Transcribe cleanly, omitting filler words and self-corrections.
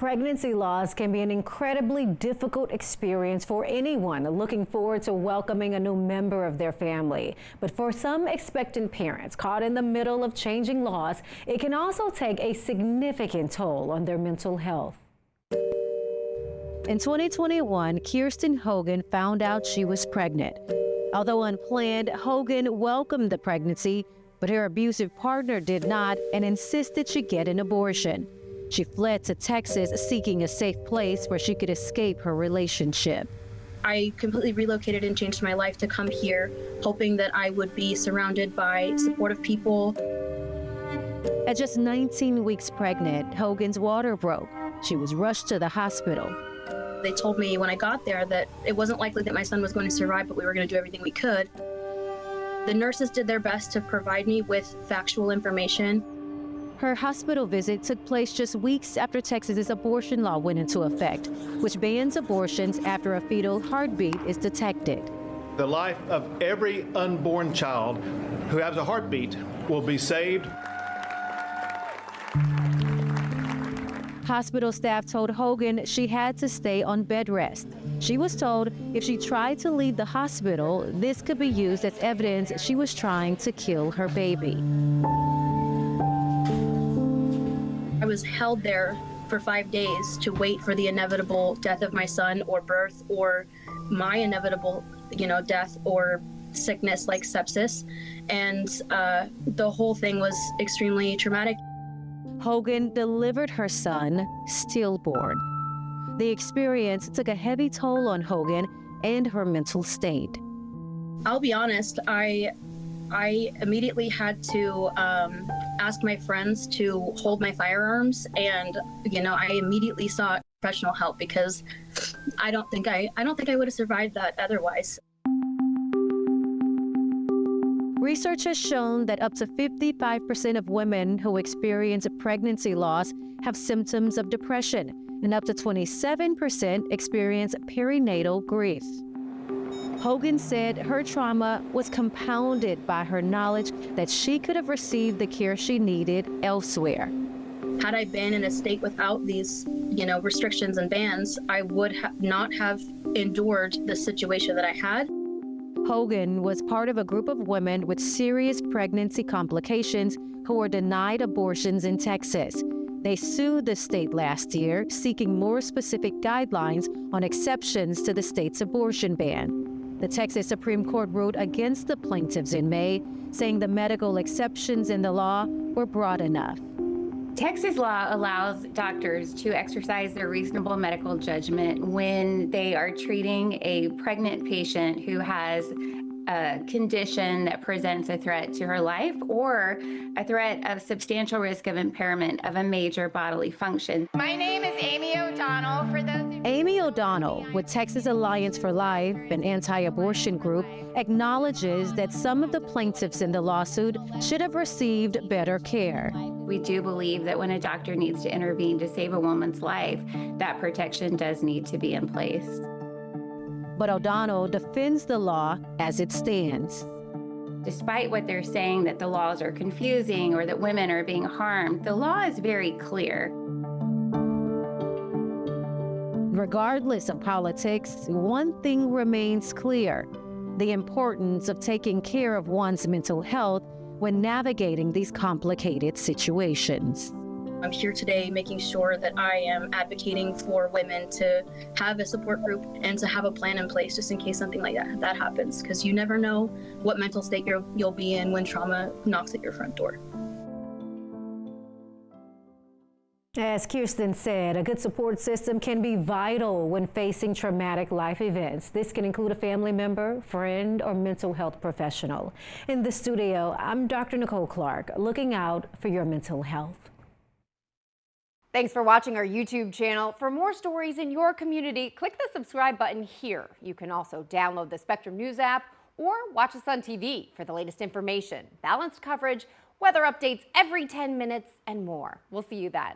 Pregnancy loss can be an incredibly difficult experience for anyone looking forward to welcoming a new member of their family. But for some expectant parents caught in the middle of changing laws, it can also take a significant toll on their mental health. In 2021, Kirsten Hogan found out she was pregnant. Although unplanned, Hogan welcomed the pregnancy, but her abusive partner did not and insisted she get an abortion. She fled to Texas seeking a safe place where she could escape her relationship. I completely relocated and changed my life to come here, hoping that I would be surrounded by supportive people. At just 19 weeks pregnant, Hogan's water broke. She was rushed to the hospital. They told me when I got there that it wasn't likely that my son was going to survive, but we were going to do everything we could. The nurses did their best to provide me with factual information. Her hospital visit took place just weeks after Texas's abortion law went into effect, which bans abortions after a fetal heartbeat is detected. The life of every unborn child who has a heartbeat will be saved. Hospital staff told Hogan she had to stay on bed rest. She was told if she tried to leave the hospital, this could be used as evidence she was trying to kill her baby. I was held there for 5 days to wait for the inevitable death of my son or birth or my inevitable, death or sickness like sepsis. And the whole thing was extremely traumatic. Hogan delivered her son stillborn. The experience took a heavy toll on Hogan and her mental state. I'll be honest, I immediately had to ask my friends to hold my firearms, and I immediately sought professional help because I don't think I would have survived that otherwise. Research has shown that up to 55% of women who experience a pregnancy loss have symptoms of depression, and up to 27% experience perinatal grief. Hogan said her trauma was compounded by her knowledge that she could have received the care she needed elsewhere. Had I been in a state without these, restrictions and bans, I would not have endured the situation that I had. Hogan was part of a group of women with serious pregnancy complications who were denied abortions in Texas. They sued the state last year, seeking more specific guidelines on exceptions to the state's abortion ban. The Texas Supreme Court ruled against the plaintiffs in May, saying the medical exceptions in the law were broad enough. Texas law allows doctors to exercise their reasonable medical judgment when they are treating a pregnant patient who has a condition that presents a threat to her life or a threat of substantial risk of impairment of a major bodily function. My name is Amy O'Donnell. For those Amy O'Donnell, with Texas Alliance for Life, an anti-abortion group, acknowledges that some of the plaintiffs in the lawsuit should have received better care. We do believe that when a doctor needs to intervene to save a woman's life, that protection does need to be in place. But O'Donnell defends the law as it stands. Despite what they're saying that the laws are confusing or that women are being harmed, the law is very clear. Regardless of politics, one thing remains clear: the importance of taking care of one's mental health when navigating these complicated situations. I'm here today making sure that I am advocating for women to have a support group and to have a plan in place just in case something like that happens, because you never know what mental state you'll be in when trauma knocks at your front door. As Kirsten said, a good support system can be vital when facing traumatic life events. This can include a family member, friend, or mental health professional. In the studio, I'm Dr. Nicole Clark, looking out for your mental health. Thanks for watching our YouTube channel. For more stories in your community, click the subscribe button here. You can also download the Spectrum News app or watch us on TV for the latest information, balanced coverage, weather updates every 10 minutes, and more. We'll see you then.